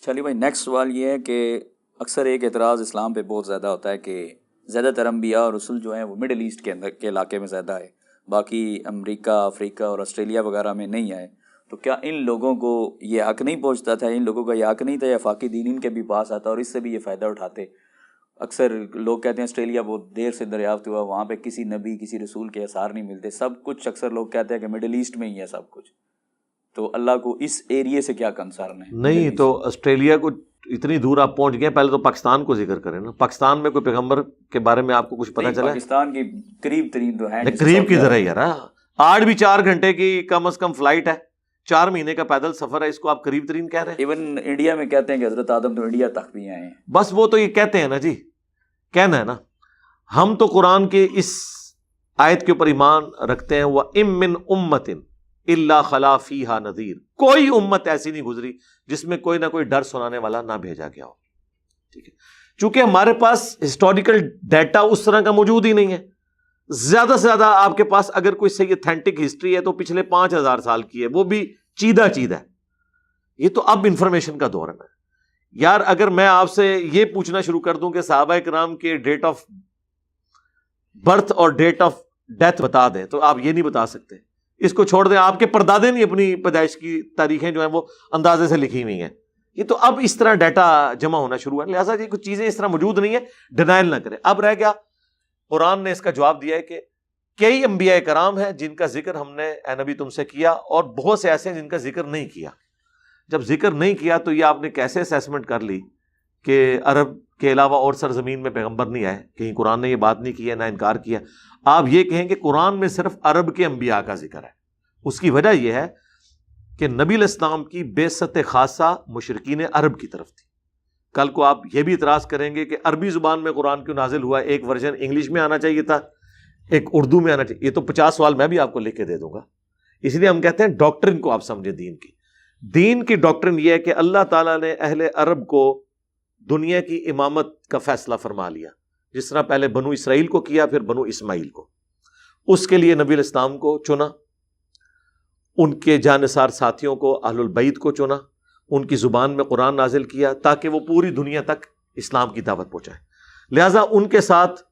چلیے بھائی، نیکسٹ سوال یہ ہے کہ اکثر ایک اعتراض اسلام پہ بہت زیادہ ہوتا ہے کہ زیادہ تر انبیاء اور رسول جو ہیں وہ مڈل ایسٹ کے اندر کے علاقے میں زیادہ ہے، باقی امریکہ، افریقہ اور آسٹریلیا وغیرہ میں نہیں آئے. تو کیا ان لوگوں کو یہ حق نہیں پہنچتا تھا، ان لوگوں کا یہ حق نہیں تھا، یا فاقی دین ان کے بھی پاس آتا اور اس سے بھی یہ فائدہ اٹھاتے؟ اکثر لوگ کہتے ہیں آسٹریلیا بہت دیر سے دریافت ہوا، وہاں پہ کسی نبی کسی رسول کے آثار نہیں ملتے، سب کچھ اکثر لوگ کہتے ہیں کہ مڈل ایسٹ میں ہی ہے سب کچھ. تو اللہ کو اس ایریے سے کیا کنسرن ہے؟ نہیں تو آسٹریلیا کو اتنی دور آپ پہنچ گئے، پہلے تو پاکستان کو ذکر کریں نا. پاکستان میں کوئی پیغمبر کے بارے میں آپ کو کچھ پتہ چلا؟ پاکستان کی قریب ترین تو ہے، قریب کی ذرا یار، آج بھی 4 گھنٹے کی کم از کم فلائٹ ہے، 4 مہینے کا پیدل سفر ہے، اس کو آپ قریب ترین کہہ رہے ہیں؟ ایون انڈیا میں کہتے ہیں کہ حضرت آدم تو انڈیا تک بھی آئے ہیں. بس وہ تو یہ کہتے ہیں نا جی، کہنا ہے نا. ہم تو قرآن کے اس آیت کے اوپر ایمان رکھتے ہیں، وَإِن مِّن أُمَّةٍ إِلَّا خَلَا فِيهَا نَذِيرٌ. کوئی امت ایسی نہیں گزری جس میں کوئی نہ کوئی ڈر سنانے والا نہ بھیجا گیا ہو. ٹھیک ہے، چونکہ ہمارے پاس ہسٹوریکل ڈیٹا اس طرح کا موجود ہی نہیں ہے. زیادہ سے زیادہ آپ کے پاس اگر کوئی صحیح اتھینٹک ہسٹری ہے تو پچھلے 5000 سال کی ہے، وہ بھی چیدہ ہے. یہ تو اب انفارمیشن کا دور ہے یار. اگر میں آپ سے یہ پوچھنا شروع کر دوں کہ صحابہ کرام کے ڈیٹ آف برتھ اور ڈیٹ آف ڈیتھ بتا دیں تو آپ یہ نہیں بتا سکتے. اس کو چھوڑ دیں، آپ کے پردادے نہیں اپنی پیدائش کی تاریخیں جو ہیں وہ اندازے سے لکھی ہوئی ہیں. یہ تو اب اس طرح ڈیٹا جمع ہونا شروع ہے، لہٰذا یہ کچھ چیزیں اس طرح موجود نہیں ہے، ڈینائل نہ کریں. اب رہ گیا، قرآن نے اس کا جواب دیا ہے کہ کئی انبیاء کرام ہیں جن کا ذکر ہم نے اے نبی تم سے کیا، اور بہت سے ایسے ہیں جن کا ذکر نہیں کیا. جب ذکر نہیں کیا تو یہ آپ نے کیسے اسیسمنٹ کر لی کہ عرب کے علاوہ اور سرزمین میں پیغمبر نہیں آئے؟ کہیں قرآن نے یہ بات نہیں کی ہے، نہ انکار کیا. آپ یہ کہیں کہ قرآن میں صرف عرب کے انبیاء کا ذکر ہے. اس کی وجہ یہ ہے کہ نبی علیہ السلام کی بعثت خاصہ مشرکین عرب کی طرف تھی. کل کو آپ یہ بھی اعتراض کریں گے کہ عربی زبان میں قرآن کیوں نازل ہوا ہے، ایک ورژن انگلش میں آنا چاہیے تھا، ایک اردو میں آنا چاہیے. یہ تو 50 سوال میں بھی آپ کو لکھ کے دے دوں گا. اس لیے ہم کہتے ہیں ڈاکٹرن کو آپ سمجھیں. دین کی ڈاکٹرن یہ ہے کہ اللہ تعالیٰ نے اہل عرب کو دنیا کی امامت کا فیصلہ فرما لیا، جس طرح پہلے بنو اسرائیل کو کیا، پھر بنو اسماعیل کو. اس کے لیے نبی علیہ السلام کو چنا، ان کے جانثار ساتھیوں کو، اہل البیت کو چنا، ان کی زبان میں قرآن نازل کیا تاکہ وہ پوری دنیا تک اسلام کی دعوت پہنچائے. لہٰذا ان کے ساتھ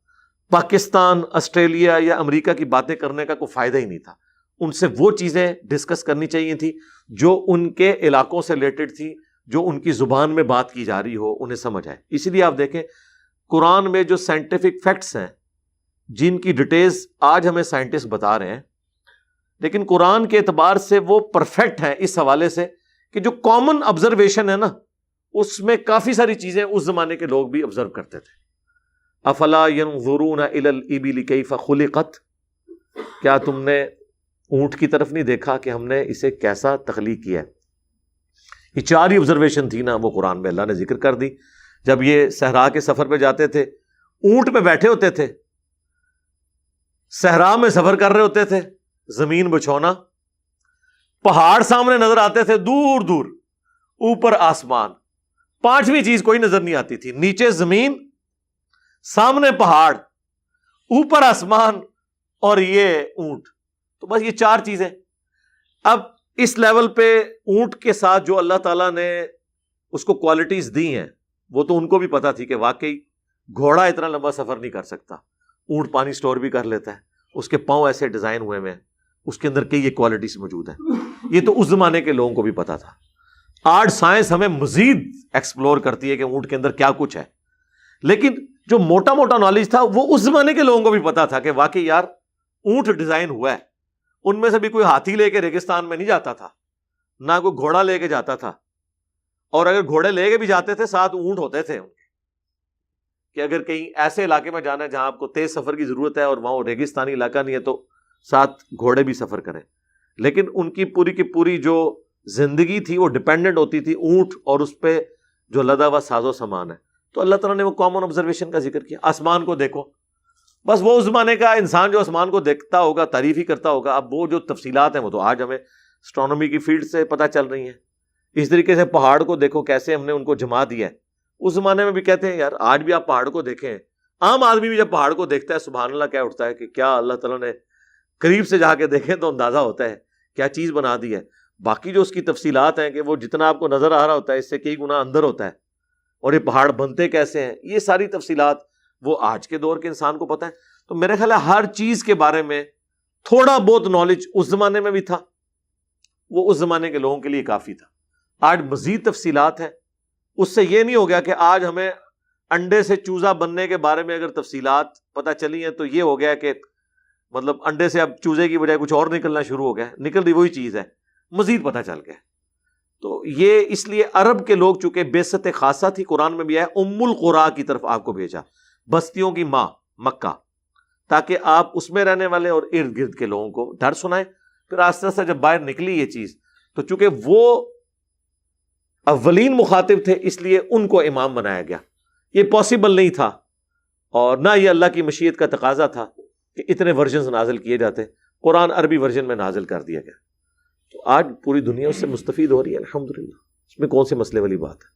پاکستان، آسٹریلیا یا امریکہ کی باتیں کرنے کا کوئی فائدہ ہی نہیں تھا. ان سے وہ چیزیں ڈسکس کرنی چاہیے تھی جو ان کے علاقوں سے ریلیٹڈ تھی، جو ان کی زبان میں بات کی جا رہی ہو، انہیں سمجھ آئے. اسی لیے آپ دیکھیں قرآن میں جو سائنٹیفک فیکٹس ہیں، جن کی ڈیٹیلز آج ہمیں سائنٹسٹ بتا رہے ہیں، لیکن قرآن کے اعتبار سے وہ پرفیکٹ ہیں اس حوالے سے کہ جو کامن آبزرویشن ہے نا، اس میں کافی ساری چیزیں اس زمانے کے لوگ بھی آبزرو کرتے تھے. افلا ينظرون الى الابل كيف خلقت، کیا تم نے اونٹ کی طرف نہیں دیکھا کہ ہم نے اسے کیسا تخلیق کیا ہے؟ یہ 4 ہی آبزرویشن تھی نا، وہ قرآن میں اللہ نے ذکر کر دی. جب یہ صحرا کے سفر پہ جاتے تھے، اونٹ پہ بیٹھے ہوتے تھے، صحرا میں سفر کر رہے ہوتے تھے، زمین بچھونا، پہاڑ سامنے نظر آتے تھے دور دور، اوپر آسمان، 5ویں چیز کوئی نظر نہیں آتی تھی. نیچے زمین، سامنے پہاڑ، اوپر آسمان، اور یہ اونٹ. تو بس یہ 4 چیزیں. اب اس لیول پہ اونٹ کے ساتھ جو اللہ تعالیٰ نے اس کو کوالٹیز دی ہیں، وہ تو ان کو بھی پتا تھی کہ واقعی گھوڑا اتنا لمبا سفر نہیں کر سکتا، اونٹ پانی سٹور بھی کر لیتا ہے، اس کے پاؤں ایسے ڈیزائن ہوئے ہیں، اس کے اندر کئی کوالٹیز موجود ہیں. یہ تو اس زمانے کے لوگوں کو بھی پتا تھا. آج سائنس ہمیں مزید ایکسپلور کرتی ہے کہ اونٹ کے اندر کیا کچھ ہے، لیکن جو موٹا موٹا نالج تھا وہ اس زمانے کے لوگوں کو بھی پتا تھا کہ واقعی یار اونٹ ڈیزائن ہوا ہے. ان میں سے بھی کوئی ہاتھی لے کے ریگستان میں نہیں جاتا تھا، نہ کوئی گھوڑا لے کے جاتا تھا، اور اگر گھوڑے لے کے بھی جاتے تھے ساتھ اونٹ ہوتے تھے ان کے، کہ اگر کہیں ایسے علاقے میں جانا ہے جہاں آپ کو تیز سفر کی ضرورت ہے اور وہاں ریگستانی علاقہ نہیں ہے تو ساتھ گھوڑے بھی سفر کریں. لیکن ان کی پوری کی پوری جو زندگی تھی وہ ڈیپینڈنٹ ہوتی تھی اونٹ اور اس پہ جو لدا ہوا ساز و سامان ہے. تو اللہ تعالیٰ نے وہ کامن آبزرویشن کا ذکر کیا. آسمان کو دیکھو، بس وہ اس زمانے کا انسان جو آسمان کو دیکھتا ہوگا تعریف ہی کرتا ہوگا. اب وہ جو تفصیلات ہیں وہ تو آج ہمیں اسٹرانومی کی فیلڈ سے پتہ چل رہی ہیں. اس طریقے سے پہاڑ کو دیکھو کیسے ہم نے ان کو جما دیا ہے. اس زمانے میں بھی کہتے ہیں یار آج بھی آپ پہاڑ کو دیکھیں، عام آدمی بھی جب پہاڑ کو دیکھتا ہے سبحان اللہ کیا اٹھتا ہے کہ کیا اللہ تعالیٰ نے قریب سے جا کے دیکھیں تو اندازہ ہوتا ہے کیا چیز بنا دی ہے. باقی جو اس کی تفصیلات ہیں کہ وہ جتنا آپ کو نظر آ رہا ہوتا ہے اس سے کئی گنا اندر ہوتا ہے، اور یہ پہاڑ بنتے کیسے ہیں، یہ ساری تفصیلات وہ آج کے دور کے انسان کو پتہ ہے. تو میرے خیال ہے ہر چیز کے بارے میں تھوڑا بہت نالج اس زمانے میں بھی تھا، وہ اس زمانے کے لوگوں کے لیے کافی تھا. آج مزید تفصیلات ہیں. اس سے یہ نہیں ہو گیا کہ آج ہمیں انڈے سے چوزا بننے کے بارے میں اگر تفصیلات پتہ چلی ہیں تو یہ ہو گیا کہ مطلب انڈے سے اب چوزے کی بجائے کچھ اور نکلنا شروع ہو گیا، نکل رہی وہی چیز ہے، مزید پتہ چل گیا. تو یہ اس لیے عرب کے لوگ چونکہ بعثت خاصہ تھی، قرآن میں بھی ہے ام القرا کی طرف آپ کو بھیجا، بستیوں کی ماں مکہ، تاکہ آپ اس میں رہنے والے اور ارد گرد کے لوگوں کو ڈر سنائیں. پھر آہستہ آہستہ جب باہر نکلی یہ چیز تو چونکہ وہ اولین مخاطب تھے اس لیے ان کو امام بنایا گیا. یہ پاسبل نہیں تھا اور نہ یہ اللہ کی مشیت کا تقاضا تھا کہ اتنے ورژنز نازل کیے جاتے. قرآن عربی ورژن میں نازل کر دیا گیا. تو آج پوری دنیا اس سے مستفید ہو رہی ہے الحمدللہ. اس میں کون سے مسئلے والی بات ہے؟